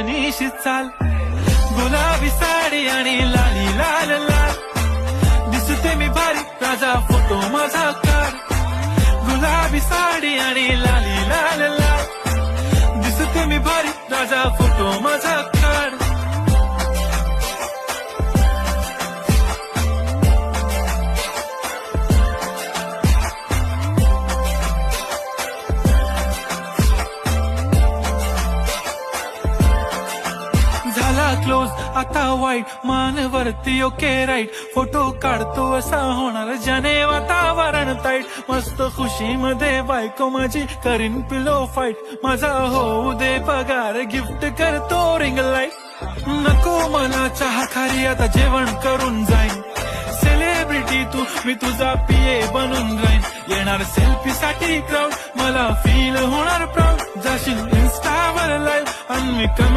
निशी चाल गुलाबी साडी आणि लाली लाल लाल दिसते मी भारी राजा फोटो माझा काढ गुलाबी साडी आणि लाली लाल लाल दिसते मी भारी राजा फोटो माझा काढ झाला क्लोज आता वाईट मानवरती ओके राईट फोटो काढतो असा होणार ज्याने वातावरण ताईट मस्त खुशी मध्ये बायको माझी करीन पिलो फाईट माझा होऊ दे पगार गिफ्ट करतो रिंग लाईट नको मला चहा खारी आता जेवण करून जाईन सेलिब्रिटी तू मी तुझा पीए बनून राहीन येणार सेल्फी साठी क्राऊड मला फील होणार प्राऊड जाशील इन्स्टावर लाईव्ह आणि मी कमेंट